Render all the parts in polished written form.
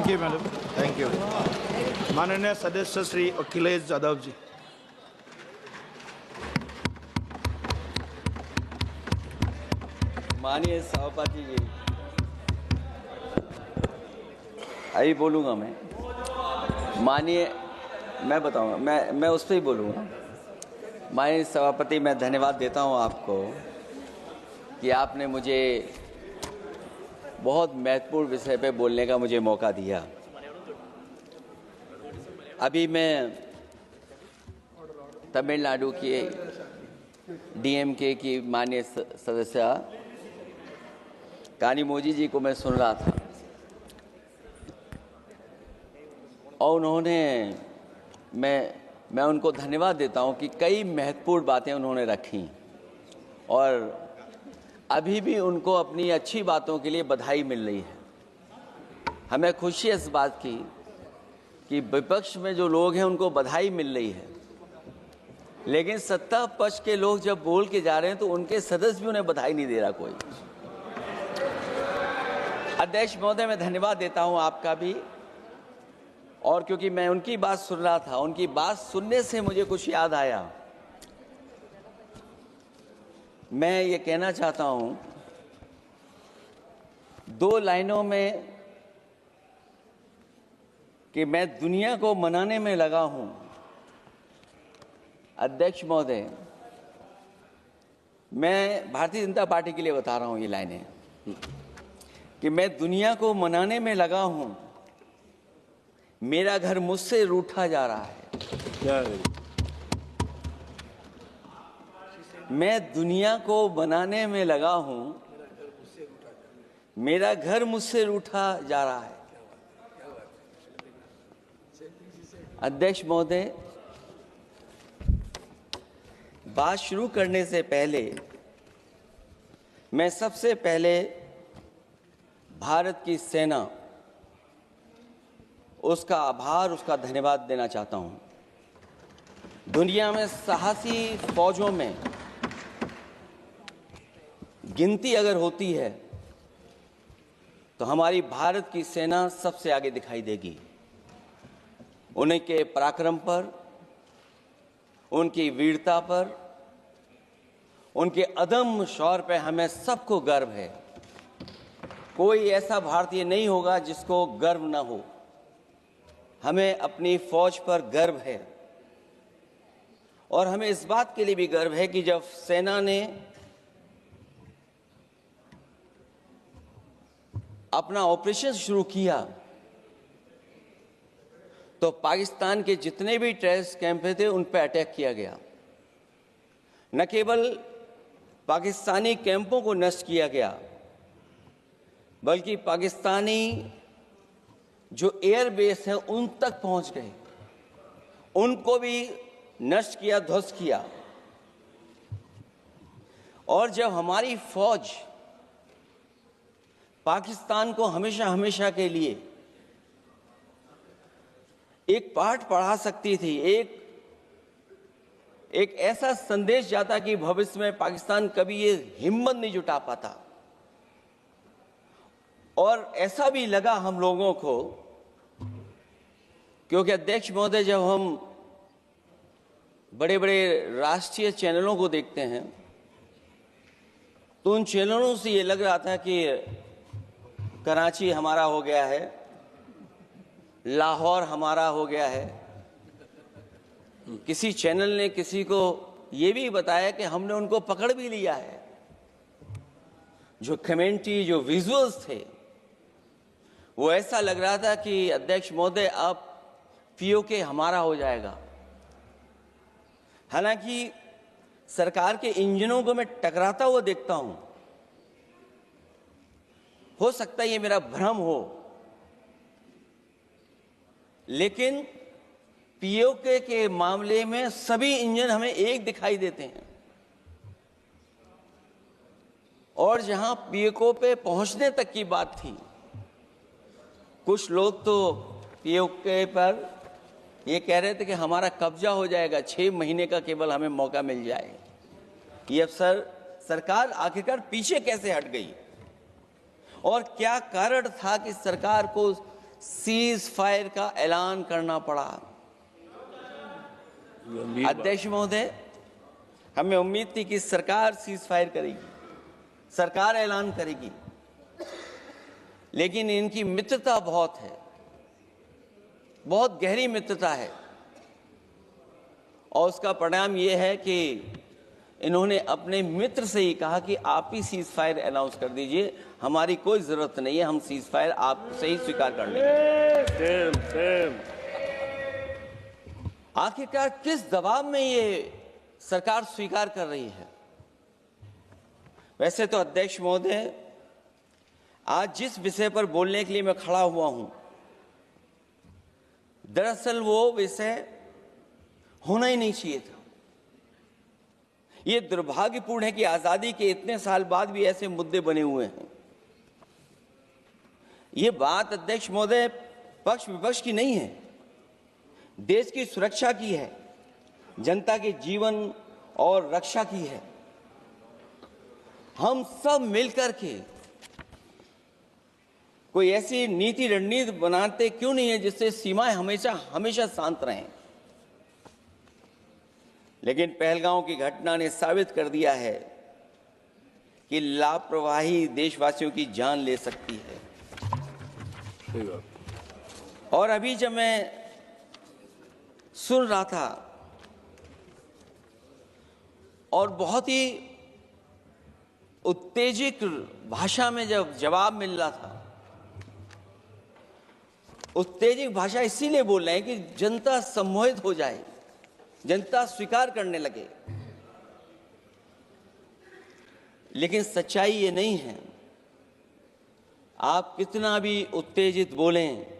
You madam, thank you. माननीय सदस्य श्री अखिलेश यादव जी। माननीय सभापति जी, अभी बोलूँगा मैं। मैं बताऊँगा, मैं उस पर ही बोलूँगा। माननीय सभापति, मैं धन्यवाद देता हूँ आपको कि आपने मुझे बहुत महत्वपूर्ण विषय पे बोलने का मुझे मौका दिया। अभी मैं तमिलनाडु के डीएमके की माननीय सदस्य कानीमोझी जी को मैं सुन रहा था और उन्होंने मैं उनको धन्यवाद देता हूं कि कई महत्वपूर्ण बातें उन्होंने रखी और अभी भी उनको अपनी अच्छी बातों के लिए बधाई मिल रही है। हमें खुशी है इस बात की कि विपक्ष में जो लोग हैं उनको बधाई मिल रही है, लेकिन सत्ता पक्ष के लोग जब बोल के जा रहे हैं तो उनके सदस्य भी उन्हें बधाई नहीं दे रहा कोई। अध्यक्ष महोदय, मैं धन्यवाद देता हूं आपका भी, और क्योंकि मैं उनकी बात सुन रहा था, उनकी बात सुनने से मुझे कुछ याद आया। मैं ये कहना चाहता हूं 2 लाइनों में कि मैं दुनिया को मनाने में लगा हूं। अध्यक्ष महोदय, मैं भारतीय जनता पार्टी के लिए बता रहा हूं ये लाइनें कि मैं दुनिया को मनाने में लगा हूं, मेरा घर मुझसे रूठा जा रहा है। मैं दुनिया को बनाने में लगा हूं, मेरा घर मुझसे रूठा जा रहा है। अध्यक्ष महोदय, बात शुरू करने से पहले मैं सबसे पहले भारत की सेना, उसका आभार, उसका धन्यवाद देना चाहता हूं। दुनिया में साहसी फौजों में गिनती अगर होती है तो हमारी भारत की सेना सबसे आगे दिखाई देगी। उनके पराक्रम पर, उनकी वीरता पर, उनके अदम्य शौर्य पर हमें सबको गर्व है। कोई ऐसा भारतीय नहीं होगा जिसको गर्व न हो। हमें अपनी फौज पर गर्व है और हमें इस बात के लिए भी गर्व है कि जब सेना ने अपना ऑपरेशन शुरू किया तो पाकिस्तान के जितने भी टेररिस्ट कैंप थे उन पर अटैक किया गया। न केवल पाकिस्तानी कैंपों को नष्ट किया गया, बल्कि पाकिस्तानी जो एयर बेस है उन तक पहुंच गए, उनको भी नष्ट किया, ध्वस्त किया। और जब हमारी फौज पाकिस्तान को हमेशा हमेशा के लिए एक पाठ पढ़ा सकती थी, एक ऐसा संदेश जाता कि भविष्य में पाकिस्तान कभी ये हिम्मत नहीं जुटा पाता। और ऐसा भी लगा हम लोगों को, क्योंकि अध्यक्ष महोदय, जब हम बड़े बड़े राष्ट्रीय चैनलों को देखते हैं तो उन चैनलों से ये लग रहा था कि कराची हमारा हो गया है, लाहौर हमारा हो गया है। किसी चैनल ने किसी को ये भी बताया कि हमने उनको पकड़ भी लिया है। जो कमेंट्री, जो विजुअल्स थे, वो ऐसा लग रहा था कि अध्यक्ष महोदय अब पीओके हमारा हो जाएगा। हालांकि सरकार के इंजनों को मैं टकराता हुआ देखता हूं। हो सकता है ये मेरा भ्रम हो, लेकिन पीओके के मामले में सभी इंजन हमें एक दिखाई देते हैं। और जहां पीओके पे पहुंचने तक की बात थी, कुछ लोग तो पीओके पर ये कह रहे थे कि हमारा कब्जा हो जाएगा, 6 महीने का केवल हमें मौका मिल जाए। ये अफसर सरकार आखिरकार पीछे कैसे हट गई और क्या कारण था कि सरकार को सीज फायर का ऐलान करना पड़ा। अध्यक्ष महोदय, हमें उम्मीद थी कि सरकार सीज फायर करेगी, सरकार ऐलान करेगी, लेकिन इनकी मित्रता बहुत है, बहुत गहरी मित्रता है, और उसका परिणाम ये है कि इन्होंने अपने मित्र से ही कहा कि आप ही सीज फायर अनाउंस कर दीजिए, हमारी कोई जरूरत नहीं है, हम सीज फायर आपसे ही स्वीकार कर लेंगे। आखिरकार किस दबाव में ये सरकार स्वीकार कर रही है? वैसे तो अध्यक्ष महोदय, आज जिस विषय पर बोलने के लिए मैं खड़ा हुआ हूं, दरअसल वो विषय होना ही नहीं चाहिए था। ये दुर्भाग्यपूर्ण है कि आजादी के इतने साल बाद भी ऐसे मुद्दे बने हुए हैं। ये बात अध्यक्ष महोदय पक्ष विपक्ष की नहीं है, देश की सुरक्षा की है, जनता के जीवन और रक्षा की है। हम सब मिलकर के कोई ऐसी नीति रणनीति बनाते क्यों नहीं है जिससे सीमाएं हमेशा हमेशा शांत रहें। लेकिन पहलगांव की घटना ने साबित कर दिया है कि लापरवाही देशवासियों की जान ले सकती है। और अभी जब मैं सुन रहा था और बहुत ही उत्तेजित भाषा में जब जवाब मिल रहा था, उत्तेजित भाषा इसीलिए बोल रहे हैं कि जनता सम्मोहित हो जाए, जनता स्वीकार करने लगे। लेकिन सच्चाई ये नहीं है। आप कितना भी उत्तेजित बोलें,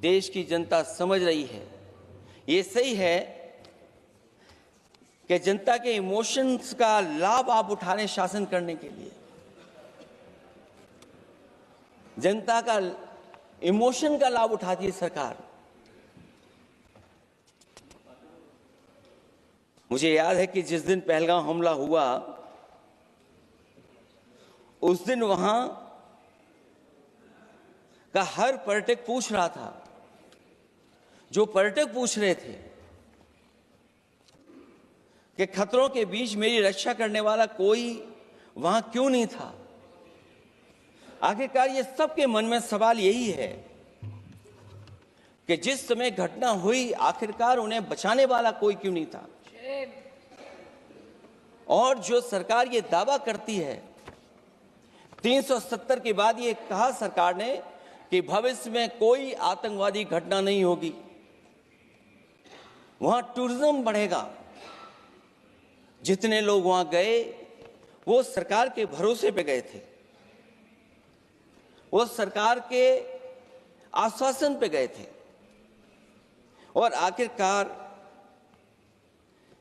देश की जनता समझ रही है। ये सही है कि जनता के इमोशंस का लाभ आप उठा रहे हैं शासन करने के लिए। जनता का इमोशन का लाभ उठाती है सरकार। मुझे याद है कि जिस दिन पहलगाम हमला हुआ, उस दिन वहां का हर पर्यटक पूछ रहा था, जो पर्यटक पूछ रहे थे कि खतरों के बीच मेरी रक्षा करने वाला कोई वहां क्यों नहीं था। आखिरकार ये सबके मन में सवाल यही है कि जिस समय घटना हुई, आखिरकार उन्हें बचाने वाला कोई क्यों नहीं था। और जो सरकार ये दावा करती है, 370 के बाद ये कहा सरकार ने कि भविष्य में कोई आतंकवादी घटना नहीं होगी, वहां टूरिज्म बढ़ेगा। जितने लोग वहां गए वो सरकार के भरोसे पे गए थे, वो सरकार के आश्वासन पे गए थे। और आखिरकार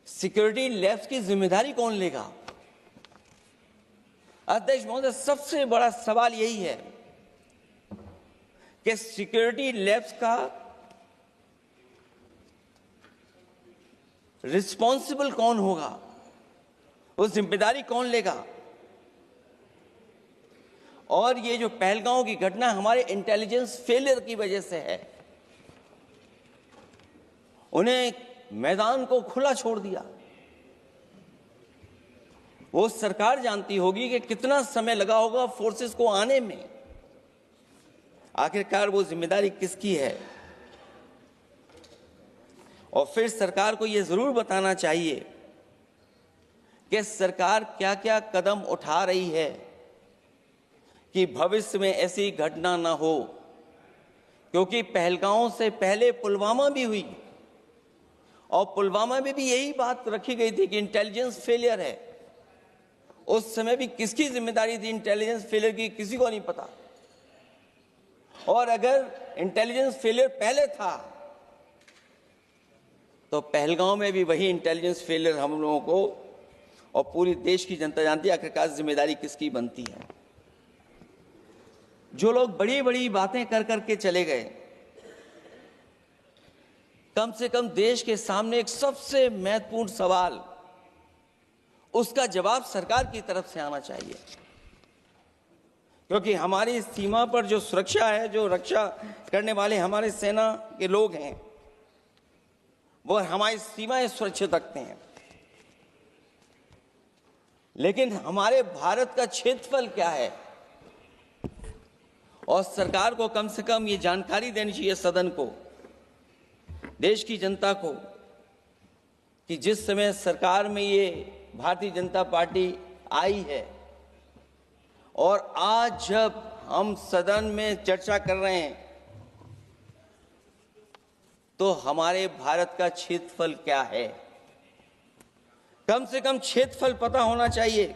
सिक्योरिटी लैब्स की जिम्मेदारी कौन लेगा? अध्यक्ष महोदय, सबसे बड़ा सवाल यही है कि सिक्योरिटी लैब्स का रिस्पॉन्सिबल कौन होगा, वो जिम्मेदारी कौन लेगा? और ये जो पहलगांव की घटना हमारे इंटेलिजेंस फेलियर की वजह से है। उन्हें मैदान को खुला छोड़ दिया। वो सरकार जानती होगी कि कितना समय लगा होगा फोर्सेस को आने में। आखिरकार वो जिम्मेदारी किसकी है? और फिर सरकार को ये जरूर बताना चाहिए कि सरकार क्या क्या कदम उठा रही है कि भविष्य में ऐसी घटना ना हो। क्योंकि पहलगांव से पहले पुलवामा भी हुई, और पुलवामा में भी यही बात रखी गई थी कि इंटेलिजेंस फेलियर है। उस समय भी किसकी जिम्मेदारी थी इंटेलिजेंस फेलियर की? किसी को नहीं पता। और अगर इंटेलिजेंस फेलियर पहले था तो पहलगांव में भी वही इंटेलिजेंस फेलियर हम लोगों को और पूरी देश की जनता जानती है। आखिरकार जिम्मेदारी किसकी बनती है? जो लोग बड़ी बड़ी बातें कर करके चले गए, कम से कम देश के सामने एक सबसे महत्वपूर्ण सवाल, उसका जवाब सरकार की तरफ से आना चाहिए क्योंकि हमारी सीमा पर जो सुरक्षा है, जो रक्षा करने वाले हमारे सेना के लोग हैं, वो हमारी सीमाएं सुरक्षित रखते हैं। लेकिन हमारे भारत का क्षेत्रफल क्या है, और सरकार को कम से कम ये जानकारी देनी चाहिए सदन को, देश की जनता को, कि जिस समय सरकार में ये भारतीय जनता पार्टी आई है और आज जब हम सदन में चर्चा कर रहे हैं, तो हमारे भारत का क्षेत्रफल क्या है, कम से कम क्षेत्रफल पता होना चाहिए।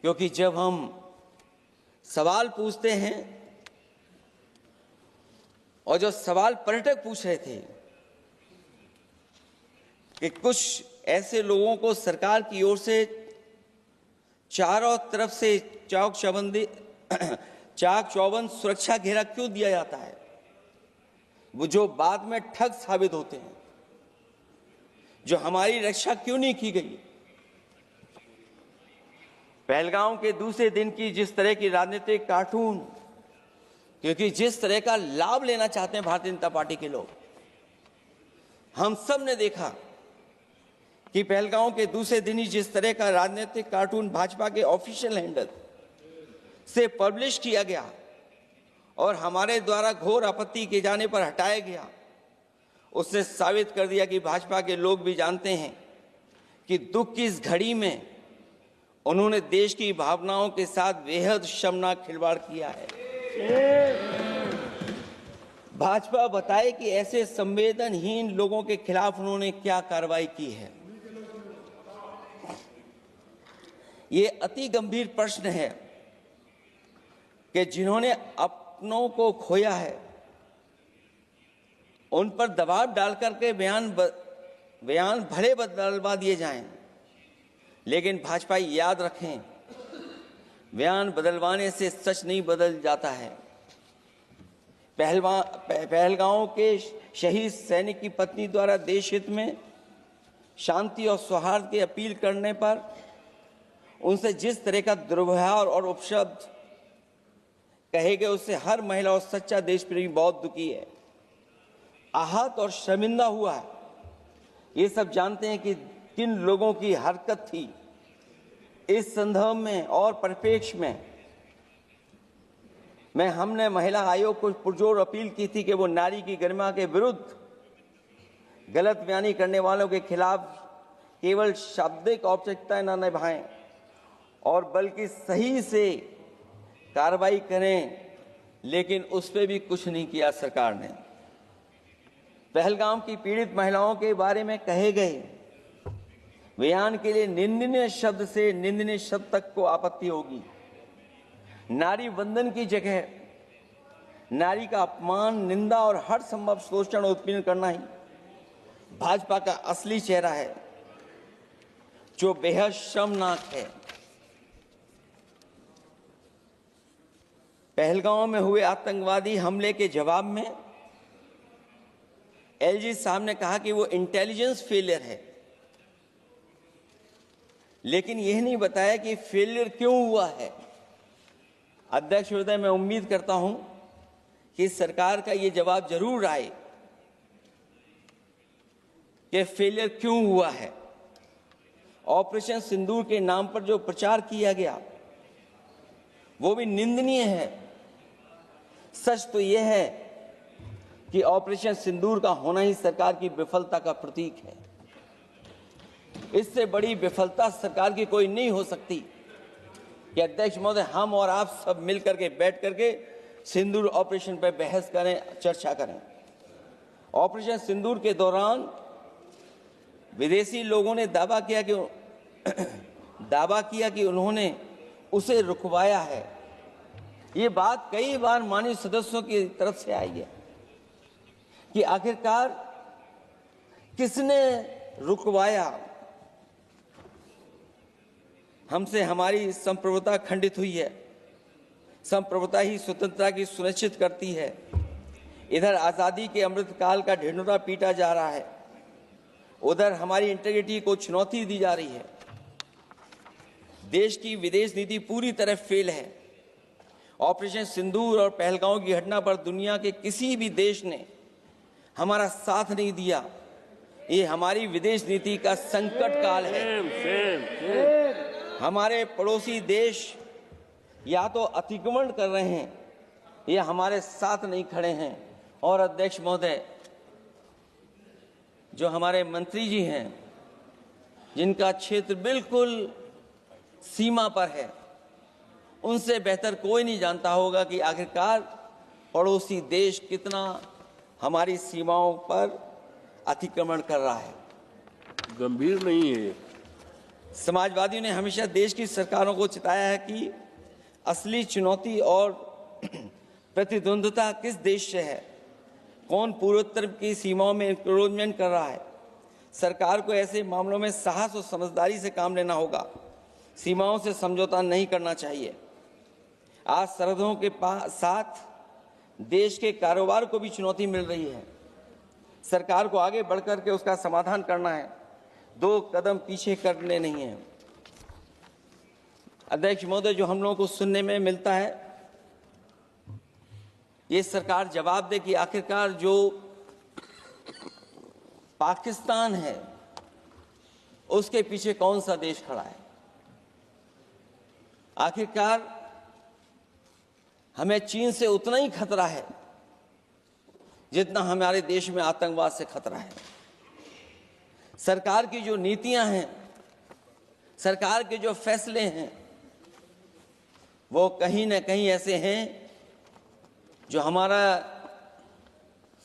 क्योंकि जब हम सवाल पूछते हैं, और जो सवाल पर्यटक पूछ रहे थे कि कुछ ऐसे लोगों को सरकार की ओर से चारों तरफ से चाक चौबंद सुरक्षा घेरा क्यों दिया जाता है, वो जो बाद में ठग साबित होते हैं, जो हमारी रक्षा क्यों नहीं की गई। पहलगाम के दूसरे दिन की जिस तरह की राजनीतिक कार्टून, क्योंकि जिस तरह का लाभ लेना चाहते हैं भारतीय जनता पार्टी के लोग, हम सब ने देखा कि पहलगाम के दूसरे दिन ही जिस तरह का राजनीतिक कार्टून भाजपा के ऑफिशियल हैंडल से पब्लिश किया गया और हमारे द्वारा घोर आपत्ति किए जाने पर हटाया गया, उसने साबित कर दिया कि भाजपा के लोग भी जानते हैं कि दुख की इस घड़ी में उन्होंने देश की भावनाओं के साथ बेहद शर्मनाक खिलवाड़ किया है। भाजपा बताए कि ऐसे संवेदनहीन लोगों के खिलाफ उन्होंने क्या कार्रवाई की है। ये अति गंभीर प्रश्न है कि जिन्होंने अपनों को खोया है, उन पर दबाव डाल करके बयान भले बदलवा दिए जाएं, लेकिन भाजपा याद रखें, बयान बदलवाने से सच नहीं बदल जाता है। पहलगांव के शहीद सैनिक की पत्नी द्वारा देश हित में शांति और सौहार्द की अपील करने पर उनसे जिस तरह का दुर्व्यवहार और उपशब्द कहे गए, उससे हर महिला और सच्चा देश प्रेमी बहुत दुखी है, आहत और शर्मिंदा हुआ है। ये सब जानते हैं कि किन लोगों की हरकत थी। इस संदर्भ में और परिप्रेक्ष्य में हमने महिला आयोग को पुरजोर अपील की थी कि वो नारी की गरिमा के विरुद्ध गलत बयानी करने वालों के खिलाफ केवल शाब्दिक औपचारिकताएं न निभाएं और बल्कि सही से कार्रवाई करें, लेकिन उस पर भी कुछ नहीं किया सरकार ने। पहलगाम की पीड़ित महिलाओं के बारे में कहे गए बयान के लिए निंदनीय शब्द से निंदनीय शब्द तक को आपत्ति होगी। नारी वंदन की जगह नारी का अपमान, निंदा और हर संभव शोषण उत्पीड़न करना ही भाजपा का असली चेहरा है, जो बेहद शर्मनाक है। पहलगाम में हुए आतंकवादी हमले के जवाब में एलजी साहब ने कहा कि वो इंटेलिजेंस फेलियर है, लेकिन यह नहीं बताया कि फेलियर क्यों हुआ है। अध्यक्ष महोदय, मैं उम्मीद करता हूं कि सरकार का ये जवाब जरूर आए कि फेलियर क्यों हुआ है। ऑपरेशन सिंदूर के नाम पर जो प्रचार किया गया वो भी निंदनीय है। सच तो यह है कि ऑपरेशन सिंदूर का होना ही सरकार की विफलता का प्रतीक है। इससे बड़ी विफलता सरकार की कोई नहीं हो सकती कि अध्यक्ष महोदय, हम और आप सब मिलकर के बैठ करके सिंदूर ऑपरेशन पर बहस करें, चर्चा करें। ऑपरेशन सिंदूर के दौरान विदेशी लोगों ने दावा किया कि उन्होंने उसे रुकवाया है। ये बात कई बार माननीय सदस्यों की तरफ से आई है कि आखिरकार किसने रुकवाया। हमसे हमारी संप्रभुता खंडित हुई है। संप्रभुता ही स्वतंत्रता की सुनिश्चित करती है। इधर आज़ादी के अमृतकाल का ढिंढोरा पीटा जा रहा है, उधर हमारी इंटीग्रिटी को चुनौती दी जा रही है। देश की विदेश नीति पूरी तरह फेल है। ऑपरेशन सिंदूर और पहलगांव की घटना पर दुनिया के किसी भी देश ने हमारा साथ नहीं दिया। ये हमारी विदेश नीति का संकट काल है। हमारे पड़ोसी देश या तो अतिक्रमण कर रहे हैं या हमारे साथ नहीं खड़े हैं। और अध्यक्ष महोदय, जो हमारे मंत्री जी हैं, जिनका क्षेत्र बिल्कुल सीमा पर है, उनसे बेहतर कोई नहीं जानता होगा कि आखिरकार पड़ोसी देश कितना हमारी सीमाओं पर अतिक्रमण कर रहा है। गंभीर नहीं है। समाजवादियों ने हमेशा देश की सरकारों को चिताया है कि असली चुनौती और प्रतिद्वंद्विता किस देश से है, कौन पूर्वोत्तर की सीमाओं में इंक्रोचमेंट कर रहा है। सरकार को ऐसे मामलों में साहस और समझदारी से काम लेना होगा, सीमाओं से समझौता नहीं करना चाहिए। आज सरहदों के साथ देश के कारोबार को भी चुनौती मिल रही है। सरकार को आगे बढ़कर के उसका समाधान करना है, 2 कदम पीछे करने नहीं है। अध्यक्ष महोदय, जो हम लोगों को सुनने में मिलता है, ये सरकार जवाब दे कि आखिरकार जो पाकिस्तान है उसके पीछे कौन सा देश खड़ा है। आखिरकार हमें चीन से उतना ही खतरा है जितना हमारे देश में आतंकवाद से खतरा है। सरकार की जो नीतियां हैं, सरकार के जो फैसले हैं, वो कहीं ना कहीं ऐसे हैं जो हमारा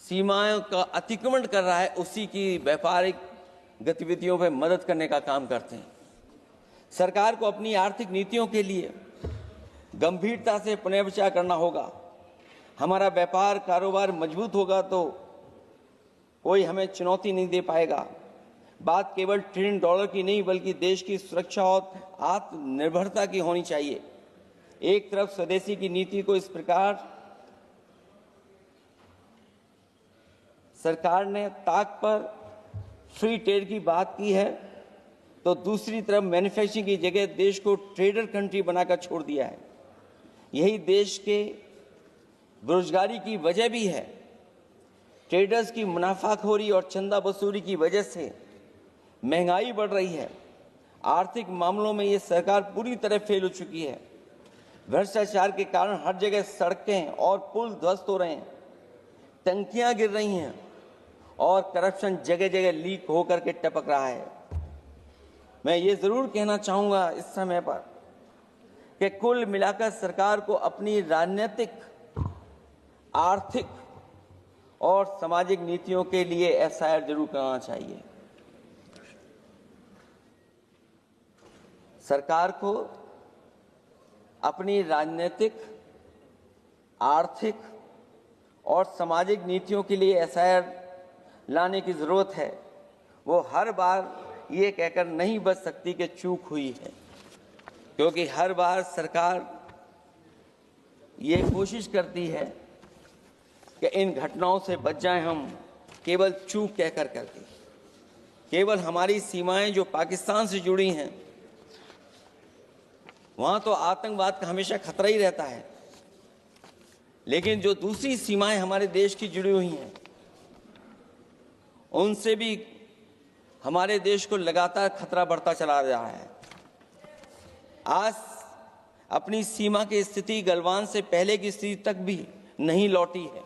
सीमाओं का अतिक्रमण कर रहा है, उसी की व्यापारिक गतिविधियों में मदद करने का काम करते हैं। सरकार को अपनी आर्थिक नीतियों के लिए गंभीरता से पुनर्विचार करना होगा। हमारा व्यापार कारोबार मजबूत होगा तो कोई हमें चुनौती नहीं दे पाएगा। बात केवल $1 ट्रिलियन की नहीं, बल्कि देश की सुरक्षा और आत्मनिर्भरता की होनी चाहिए। एक तरफ स्वदेशी की नीति को इस प्रकार सरकार ने ताक पर फ्री ट्रेड की बात की है, तो दूसरी तरफ मैन्युफैक्चरिंग की जगह देश को ट्रेडर कंट्री बनाकर छोड़ दिया है। यही देश के बेरोजगारी की वजह भी है। ट्रेडर्स की मुनाफाखोरी और चंदा वसूली की वजह से महंगाई बढ़ रही है। आर्थिक मामलों में ये सरकार पूरी तरह फेल हो चुकी है। भ्रष्टाचार के कारण हर जगह सड़कें और पुल ध्वस्त हो रहे हैं, टंकियां गिर रही हैं और करप्शन जगह जगह लीक होकर के टपक रहा है। मैं ये जरूर कहना चाहूंगा इस समय पर कि कुल मिलाकर सरकार को अपनी राजनीतिक, आर्थिक और सामाजिक नीतियों के लिए एसआईआर जरूर करना चाहिए। सरकार को अपनी राजनीतिक, आर्थिक और सामाजिक नीतियों के लिए एसआईआर लाने की जरूरत है। वो हर बार ये कहकर नहीं बच सकती कि चूक हुई है, क्योंकि हर बार सरकार ये कोशिश करती है कि इन घटनाओं से बच जाएं हम, केवल चूक कहकर करके। केवल हमारी सीमाएं जो पाकिस्तान से जुड़ी हैं, वहां तो आतंकवाद का हमेशा खतरा ही रहता है, लेकिन जो दूसरी सीमाएं हमारे देश की जुड़ी हुई हैं, उनसे भी हमारे देश को लगातार खतरा बढ़ता चला रहा है। आज अपनी सीमा की स्थिति गलवान से पहले की स्थिति तक भी नहीं लौटी है।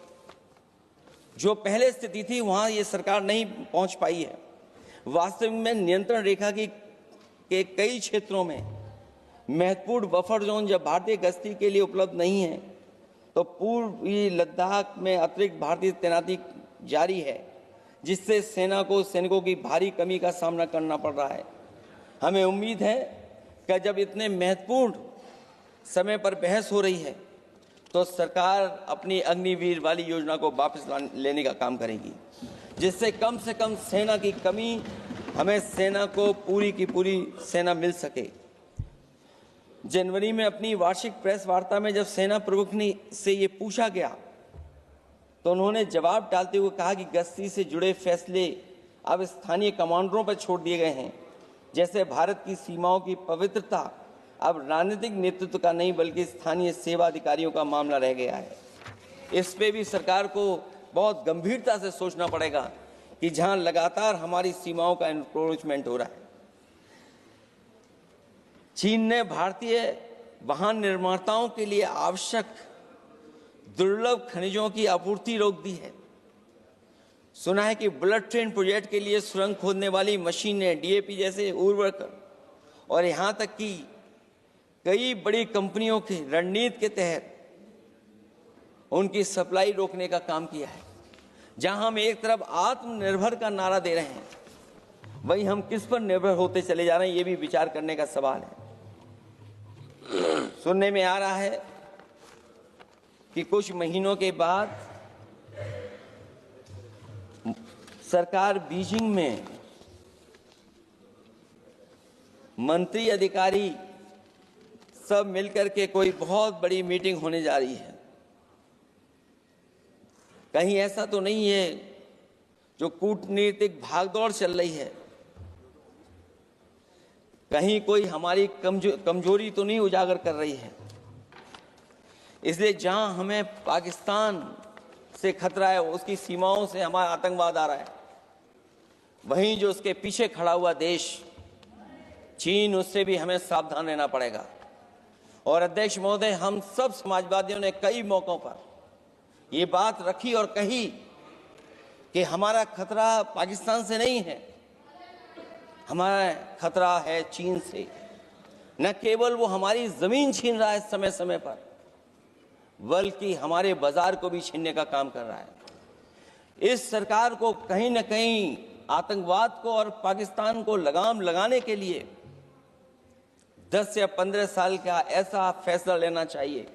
जो पहले स्थिति थी वहां ये सरकार नहीं पहुंच पाई है। वास्तविक में नियंत्रण रेखा के कई क्षेत्रों में महत्वपूर्ण बफर जोन जब भारतीय गश्ती के लिए उपलब्ध नहीं है, तो पूर्वी लद्दाख में अतिरिक्त भारतीय तैनाती जारी है, जिससे सेना को सैनिकों की भारी कमी का सामना करना पड़ रहा है। हमें उम्मीद है कि जब इतने महत्वपूर्ण समय पर बहस हो रही है, तो सरकार अपनी अग्निवीर वाली योजना को वापस लेने का काम करेगी, जिससे कम से कम सेना की कमी, हमें सेना को पूरी की पूरी सेना मिल सके। जनवरी में अपनी वार्षिक प्रेस वार्ता में जब सेना प्रमुख ने से ये पूछा गया, तो उन्होंने जवाब डालते हुए कहा कि गश्ती से जुड़े फैसले अब स्थानीय कमांडरों पर छोड़ दिए गए हैं। जैसे भारत की सीमाओं की पवित्रता अब राजनीतिक नेतृत्व का नहीं बल्कि स्थानीय सेवा अधिकारियों का मामला रह गया है। इस पे भी सरकार को बहुत गंभीरता से सोचना पड़ेगा कि जहां लगातार हमारी सीमाओं का एनक्रोचमेंट हो रहा है। चीन ने भारतीय वाहन निर्माताओं के लिए आवश्यक दुर्लभ खनिजों की आपूर्ति रोक दी है। सुना है कि बुलेट ट्रेन प्रोजेक्ट के लिए सुरंग खोदने वाली मशीनें, डीएपी जैसे उर्वरक और यहां तक कि कई बड़ी कंपनियों की रणनीति के तहत उनकी सप्लाई रोकने का काम किया है। जहां हम एक तरफ आत्मनिर्भर का नारा दे रहे हैं, वहीं हम किस पर निर्भर होते चले जा रहे हैं, ये भी विचार करने का सवाल है। सुनने में आ रहा है कि कुछ महीनों के बाद सरकार बीजिंग में मंत्री अधिकारी सब मिलकर के कोई बहुत बड़ी मीटिंग होने जा रही है। कहीं ऐसा तो नहीं है जो कूटनीतिक भागदौड़ चल रही है, कहीं कोई हमारी कमजोरी तो नहीं उजागर कर रही है। इसलिए जहां हमें पाकिस्तान से खतरा है, उसकी सीमाओं से हमारा आतंकवाद आ रहा है, वहीं जो उसके पीछे खड़ा हुआ देश चीन, उससे भी हमें सावधान रहना पड़ेगा। और अध्यक्ष महोदय, हम सब समाजवादियों ने कई मौकों पर ये बात रखी और कही कि हमारा खतरा पाकिस्तान से नहीं है, हमारा खतरा है चीन से। न केवल वो हमारी जमीन छीन रहा है समय समय पर, बल्कि हमारे बाजार को भी छीनने का काम कर रहा है। इस सरकार को कहीं न कहीं आतंकवाद को और पाकिस्तान को लगाम लगाने के लिए 10 या 15 साल का ऐसा फैसला लेना चाहिए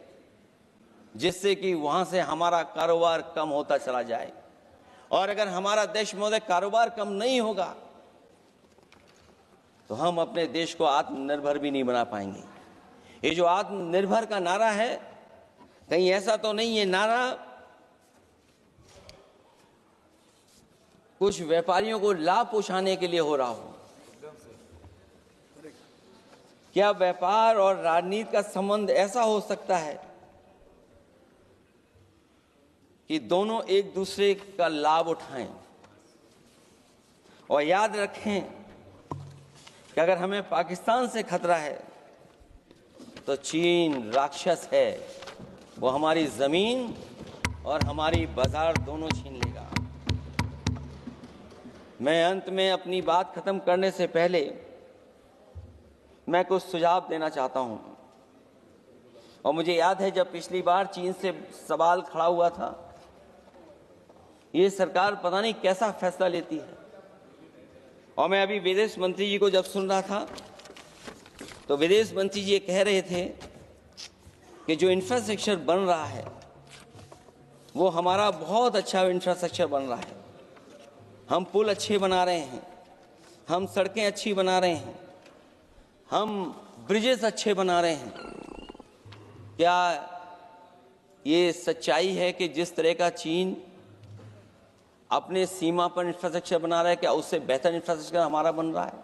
जिससे कि वहां से हमारा कारोबार कम होता चला जाए। और अगर हमारा देश महोदय कारोबार कम नहीं होगा तो हम अपने देश को आत्मनिर्भर भी नहीं बना पाएंगे। ये जो आत्मनिर्भर का नारा है, कहीं ऐसा तो नहीं है नारा कुछ व्यापारियों को लाभ पहुंचाने के लिए हो रहा हो? क्या व्यापार और राजनीति का संबंध ऐसा हो सकता है कि दोनों एक दूसरे का लाभ उठाएं? और याद रखें कि अगर हमें पाकिस्तान से खतरा है तो चीन राक्षस है, वो हमारी जमीन और हमारी बाजार दोनों छीन लेगा। मैं अंत में अपनी बात खत्म करने से पहले मैं कुछ सुझाव देना चाहता हूं। और मुझे याद है जब पिछली बार चीन से सवाल खड़ा हुआ था, ये सरकार पता नहीं कैसा फैसला लेती है। और मैं अभी विदेश मंत्री जी को जब सुन रहा था तो विदेश मंत्री जी ये कह रहे थे कि जो इंफ्रास्ट्रक्चर बन रहा है वो हमारा बहुत अच्छा इंफ्रास्ट्रक्चर बन रहा है। हम पुल अच्छे बना रहे हैं, हम सड़कें अच्छी बना रहे हैं, हम ब्रिजेस अच्छे बना रहे हैं। क्या ये सच्चाई है कि जिस तरह का चीन अपने सीमा पर इंफ्रास्ट्रक्चर बना रहा है, क्या उससे बेहतर इंफ्रास्ट्रक्चर हमारा बन रहा है?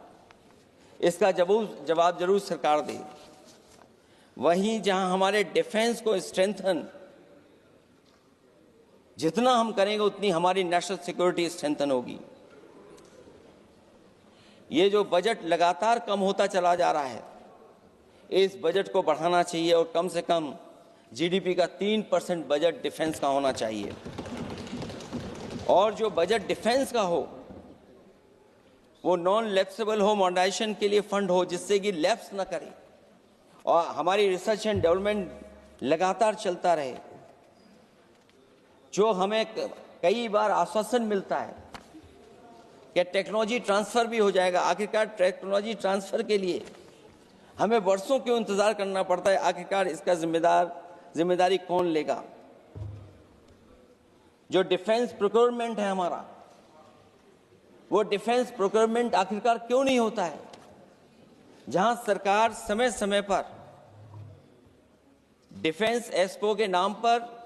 इसका जवाब जरूर सरकार दे। वहीं जहां हमारे डिफेंस को स्ट्रेंथन जितना हम करेंगे उतनी हमारी नेशनल सिक्योरिटी स्ट्रेंथन होगी। ये जो बजट लगातार कम होता चला जा रहा है, इस बजट को बढ़ाना चाहिए और कम से कम जीडीपी का 3% बजट डिफेंस का होना चाहिए। और जो बजट डिफेंस का हो वो नॉन लैप्सेबल हो, मॉडर्नाइजेशन के लिए फंड हो जिससे कि लैप्स ना करे और हमारी रिसर्च एंड डेवलपमेंट लगातार चलता रहे। जो हमें कई बार आश्वासन मिलता है कि टेक्नोलॉजी ट्रांसफर भी हो जाएगा, आखिरकार टेक्नोलॉजी ट्रांसफर के लिए हमें वर्षों क्यों इंतजार करना पड़ता है? आखिरकार इसका जिम्मेदारी कौन लेगा? जो डिफेंस प्रोक्योरमेंट है हमारा, वो डिफेंस प्रोक्योरमेंट आखिरकार क्यों नहीं होता है? जहां सरकार समय समय पर डिफेंस एक्सपो के नाम पर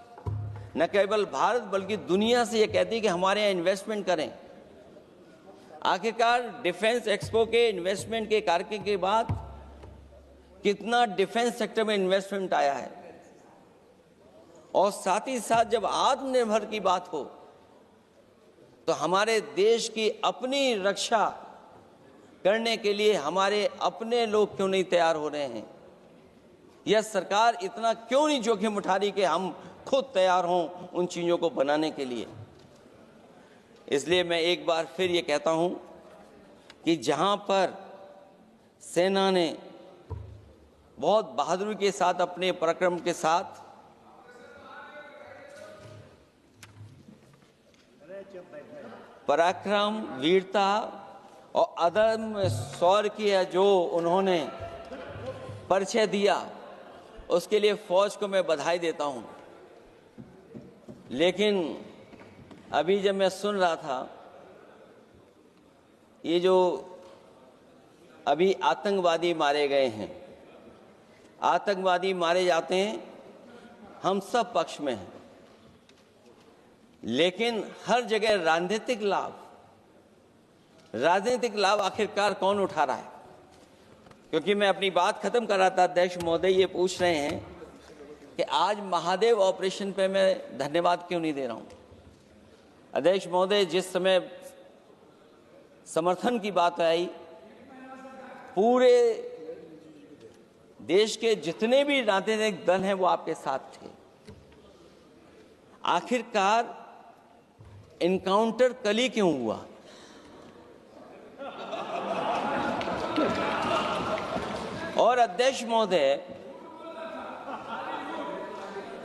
न केवल भारत बल्कि दुनिया से ये कहती है कि हमारे यहाँ इन्वेस्टमेंट करें। आखिरकार डिफेंस एक्सपो के इन्वेस्टमेंट के कार्यक्रम के बाद कितना डिफेंस सेक्टर में इन्वेस्टमेंट आया है, और साथ ही साथ जब आत्मनिर्भर की बात हो तो हमारे देश की अपनी रक्षा करने के लिए हमारे अपने लोग क्यों नहीं तैयार हो रहे हैं? यह सरकार इतना क्यों नहीं जोखिम उठा रही कि हम खुद तैयार हों उन चीज़ों को बनाने के लिए? इसलिए मैं एक बार फिर ये कहता हूं कि जहां पर सेना ने बहुत बहादुरी के साथ, अपने पराक्रम के साथ पराक्रम, वीरता और अदम्य शौर्य की जो उन्होंने परिचय दिया, उसके लिए फौज को मैं बधाई देता हूं। लेकिन अभी जब मैं सुन रहा था, ये जो अभी आतंकवादी मारे गए हैं, आतंकवादी मारे जाते हैं, हम सब पक्ष में हैं, लेकिन हर जगह राजनीतिक लाभ आखिरकार कौन उठा रहा है? क्योंकि मैं अपनी बात खत्म कर रहा था, अध्यक्ष महोदय ये पूछ रहे हैं कि आज महादेव ऑपरेशन पे मैं धन्यवाद क्यों नहीं दे रहा हूं। अध्यक्ष महोदय, जिस समय समर्थन की बात आई, पूरे देश के जितने भी राजनीतिक दल हैं वो आपके साथ थे। आखिरकार इनकाउंटर कल ही क्यों हुआ? और अध्यक्ष महोदय,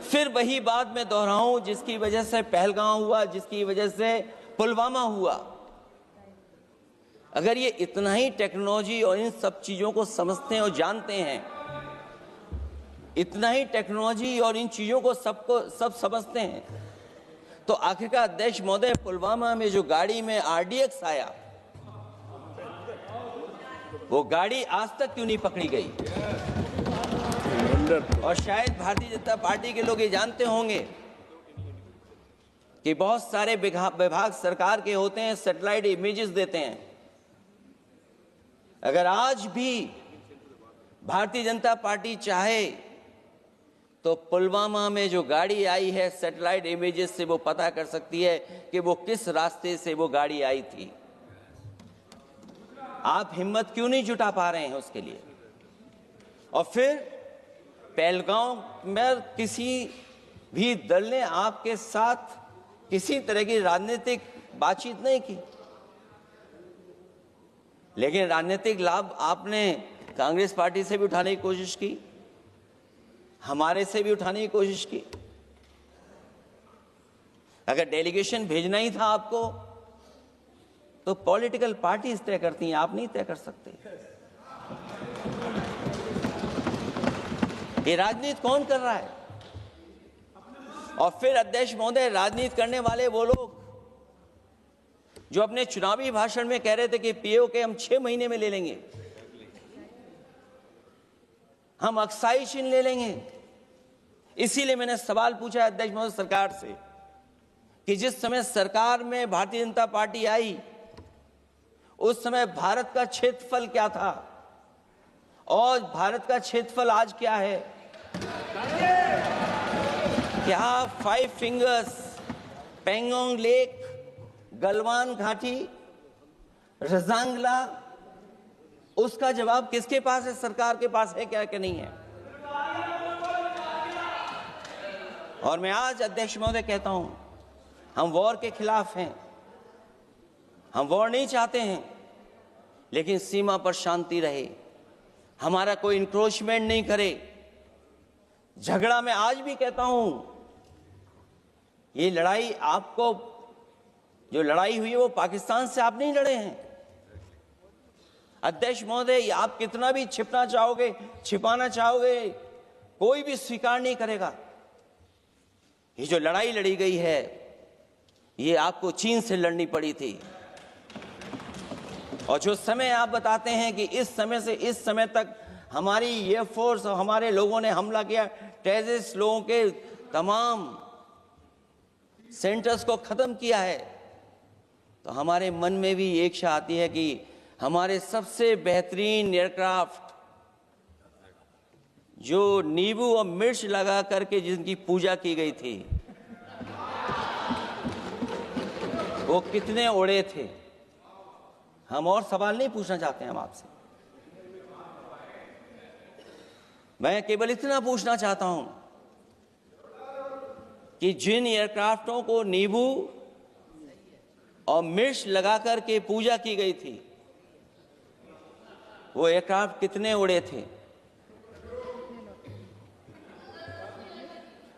फिर वही बात मैं दोहराऊं जिसकी वजह से पहलगांव हुआ, जिसकी वजह से पुलवामा हुआ। अगर ये इतना ही टेक्नोलॉजी और इन सब चीजों को समझते हैं और जानते हैं, इतना ही टेक्नोलॉजी और इन चीजों को सब समझते हैं, तो आखिरकार अध्यक्ष महोदय, पुलवामा में जो गाड़ी में RDX आया, वो गाड़ी आज तक क्यों नहीं पकड़ी गई? और शायद भारतीय जनता पार्टी के लोग ये जानते होंगे कि बहुत सारे विभाग सरकार के होते हैं, सैटेलाइट इमेजेस देते हैं। अगर आज भी भारतीय जनता पार्टी चाहे तो पुलवामा में जो गाड़ी आई है, सैटेलाइट इमेजेस से वो पता कर सकती है कि वो किस रास्ते से वो गाड़ी आई थी। आप हिम्मत क्यों नहीं जुटा पा रहे हैं उसके लिए? और फिर पहलगांव में किसी भी दल ने आपके साथ किसी तरह की राजनीतिक बातचीत नहीं की, लेकिन राजनीतिक लाभ आपने कांग्रेस पार्टी से भी उठाने की कोशिश की, हमारे से भी उठाने की कोशिश की। अगर डेलीगेशन भेजना ही था आपको तो पॉलिटिकल पार्टीज तय करती हैं, आप नहीं तय कर सकते। ये राजनीति कौन कर रहा है? और फिर अध्यक्ष महोदय, राजनीति करने वाले वो लोग जो अपने चुनावी भाषण में कह रहे थे कि POK हम 6 महीने में ले लेंगे, हम अक्साई चिन्ह ले लेंगे। इसीलिए मैंने सवाल पूछा अध्यक्ष महोदय सरकार से कि जिस समय सरकार में भारतीय जनता पार्टी आई, उस समय भारत का क्षेत्रफल क्या था और भारत का क्षेत्रफल आज क्या है? क्या 5 फिंगर्स, पेंगोंग लेक, गलवान घाटी, रजांगला, उसका जवाब किसके पास है? सरकार के पास है क्या कि नहीं है? और मैं आज अध्यक्ष महोदय कहता हूं, हम वॉर के खिलाफ हैं, हम वॉर नहीं चाहते हैं, लेकिन सीमा पर शांति रहे, हमारा कोई इंक्रोचमेंट नहीं करे। झगड़ा मैं आज भी कहता हूं, ये लड़ाई आपको, जो लड़ाई हुई है वो पाकिस्तान से आप नहीं लड़े हैं। अध्यक्ष महोदय, आप कितना भी छिपना चाहोगे, छिपाना चाहोगे, कोई भी स्वीकार नहीं करेगा। ये जो लड़ाई लड़ी गई है, ये आपको चीन से लड़नी पड़ी थी। और जो समय आप बताते हैं कि इस समय से इस समय तक हमारी एयरफोर्स और हमारे लोगों ने हमला किया, टेररिस्ट लोगों के तमाम सेंटर्स को खत्म किया है, तो हमारे मन में भी एक इच्छा आती है कि हमारे सबसे बेहतरीन एयरक्राफ्ट जो नींबू और मिर्च लगा करके जिनकी पूजा की गई थी, वो कितने उड़े थे? हम और सवाल नहीं पूछना चाहते हैं हम आपसे। मैं केवल इतना पूछना चाहता हूं कि जिन एयरक्राफ्टों को नींबू और मिर्च लगाकर के पूजा की गई थी, वो एयरक्राफ्ट कितने उड़े थे?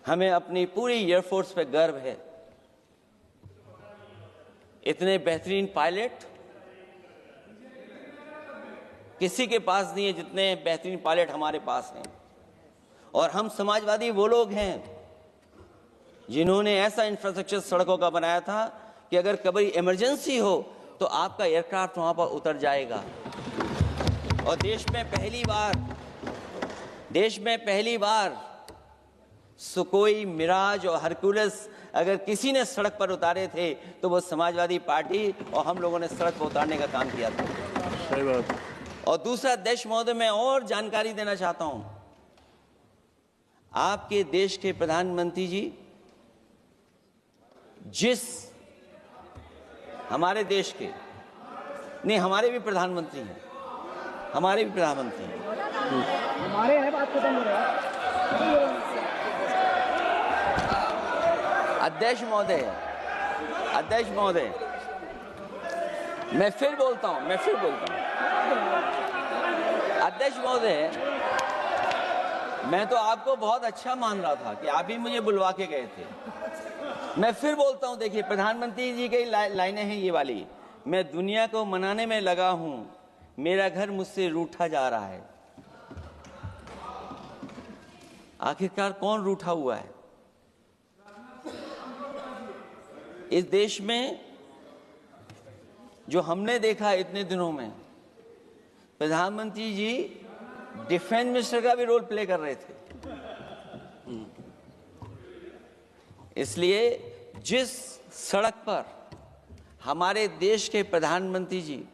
हमें अपनी पूरी एयरफोर्स पे गर्व है। इतने बेहतरीन पायलट किसी के पास नहीं है जितने बेहतरीन पायलट हमारे पास हैं। और हम समाजवादी वो लोग हैं जिन्होंने ऐसा इंफ्रास्ट्रक्चर सड़कों का बनाया था कि अगर कभी इमरजेंसी हो तो आपका एयरक्राफ्ट वहां पर उतर जाएगा। और देश में पहली बार सुकोई, मिराज और हरकुलस अगर किसी ने सड़क पर उतारे थे तो वो समाजवादी पार्टी और हम लोगों ने सड़क पर उतारने का काम किया था। सही बात। और दूसरा, देश महोदय, मैं और जानकारी देना चाहता हूं। आपके देश के प्रधानमंत्री जी हमारे देश के नहीं, हमारे भी प्रधानमंत्री हैं, हमारे हैं बात खत्म हो रहा है। अध्यक्ष महोदय, मैं फिर बोलता हूं। अध्यक्ष महोदय, मैं तो आपको बहुत अच्छा मान रहा था कि आप ही मुझे बुलवा के गए थे। मैं फिर बोलता हूं, देखिए प्रधानमंत्री जी की लाइनें हैं ये वाली, मैं दुनिया को मनाने में लगा हूं, मेरा घर मुझसे रूठा जा रहा है। आखिरकार कौन रूठा हुआ है? इस देश में जो हमने देखा इतने दिनों में, प्रधानमंत्री जी डिफेंस मिनिस्टर का भी रोल प्ले कर रहे थे। इसलिए जिस सड़क पर हमारे देश के प्रधानमंत्री जी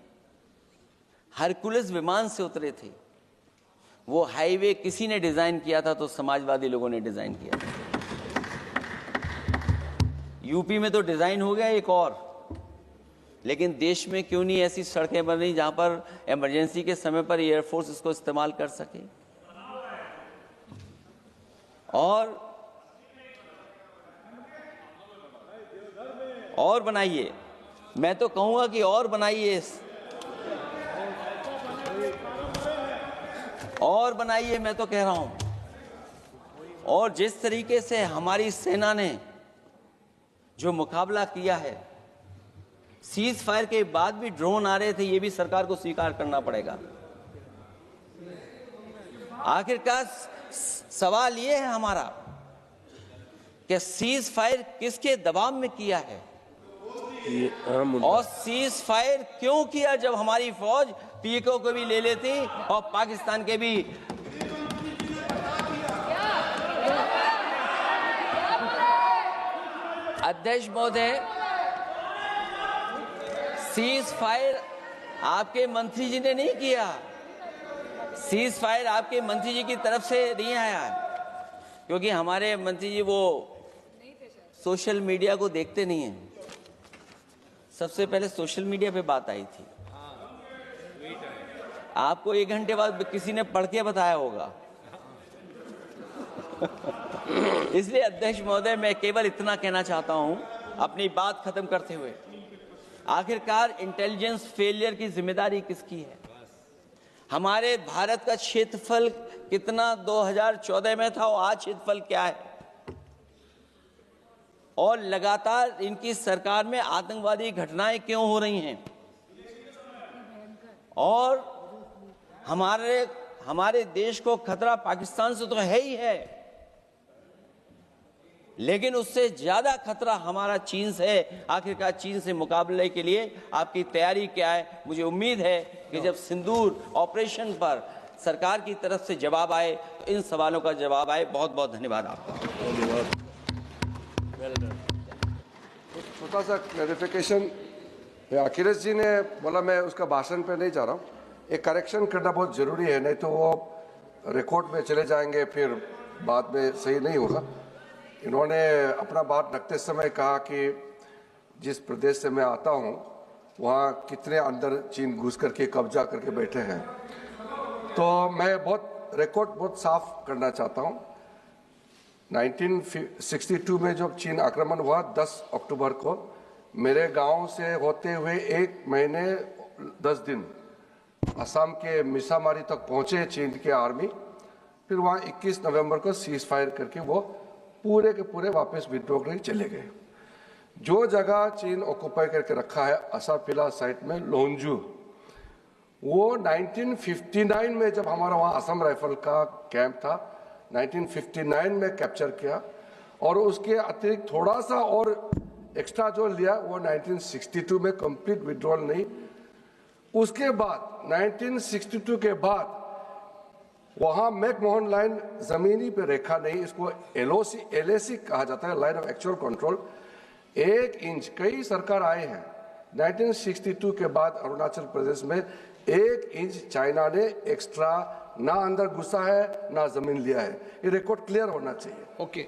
हरकुलस विमान से उतरे थे, वो हाईवे किसी ने डिजाइन किया था? तो समाजवादी लोगों ने डिजाइन किया था। यूपी में तो डिजाइन हो गया एक और, लेकिन देश में क्यों नहीं ऐसी सड़कें बन रही जहां पर इमरजेंसी के समय पर एयरफोर्स इसको इस्तेमाल कर सके? और बनाइए, मैं तो कहूंगा कि और बनाइए, मैं तो कह रहा हूं। और जिस तरीके से हमारी सेना ने जो मुकाबला किया है, सीज फायर के बाद भी ड्रोन आ रहे थे, ये भी सरकार को स्वीकार करना पड़ेगा। आखिरकार सवाल ये है हमारा कि सीज फायर किसके दबाव में किया है और सीज फायर क्यों किया जब हमारी फौज पीको को भी ले लेती और पाकिस्तान के भी। अध्यक्ष महोदय, सीज फायर आपके मंत्री जी ने नहीं किया, सीज फायर आपके मंत्री जी की तरफ से नहीं आया, क्योंकि हमारे मंत्री जी वो सोशल मीडिया को देखते नहीं हैं। सबसे पहले सोशल मीडिया पे बात आई थी, आपको 1 घंटे बाद किसी ने पढ़ के बताया होगा। इसलिए अध्यक्ष महोदय, मैं केवल इतना कहना चाहता हूं अपनी बात खत्म करते हुए, आखिरकार इंटेलिजेंस फेलियर की जिम्मेदारी किसकी है? हमारे भारत का क्षेत्रफल कितना 2014 में था और आज क्षेत्रफल क्या है? और लगातार इनकी सरकार में आतंकवादी घटनाएं क्यों हो रही हैं? और हमारे देश को खतरा पाकिस्तान से तो है ही है, लेकिन उससे ज्यादा खतरा हमारा चीन से है। आखिरकार चीन से मुकाबले के लिए आपकी तैयारी क्या है? मुझे उम्मीद है कि जब सिंदूर ऑपरेशन पर सरकार की तरफ से जवाब आए तो इन सवालों का जवाब आए। बहुत बहुत धन्यवाद आपका। छोटा सा क्लैरिफिकेशन, अखिलेश जी ने बोला, मैं उसका भाषण पे नहीं जा रहा हूँ, एक करेक्शन करना बहुत ज़रूरी है, नहीं तो वो रिकॉर्ड में चले जाएंगे फिर बाद में सही नहीं होगा। इन्होंने अपना बात रखते समय कहा कि जिस प्रदेश से मैं आता हूं वहाँ कितने अंदर चीन घुस करके कब्जा करके बैठे हैं, तो मैं रिकॉर्ड बहुत साफ करना चाहता हूं। 1962 में जब चीन आक्रमण हुआ 10 अक्टूबर को, मेरे गांव से होते हुए 1 महीने 10 दिन असम के मिसामारी तक पहुंचे चीन के आर्मी, फिर वहां 21 नवंबर को सीज फायर करके वो पूरे के पूरे वापस विड्रॉ करके चले गए। जो जगह चीन ऑक्युपाई करके रखा है असाफिला साइट में लोंजू, वो 1959 में जब हमारा वहाँ असम राइफल का कैंप था 1959 में कैप्चर किया, और उसके अतिरिक्त थोड़ा सा और एक्स्ट्रा जो लिया वो 1962 में कंप्लीट विड्रॉल नहीं। उसके बाद 1962 के बाद वहाँ मैकमोहन लाइन जमीनी पे रेखा नहीं, इसको LAC कहा जाता है, line of actual control. 1 inch, कई सरकार आए हैं 1962 के बाद अरुणाचल प्रदेश में 1 इंच चाइना ने एक्स्ट्रा ना अंदर घुसा है ना जमीन लिया है। ये रिकॉर्ड क्लियर होना चाहिए। ओके।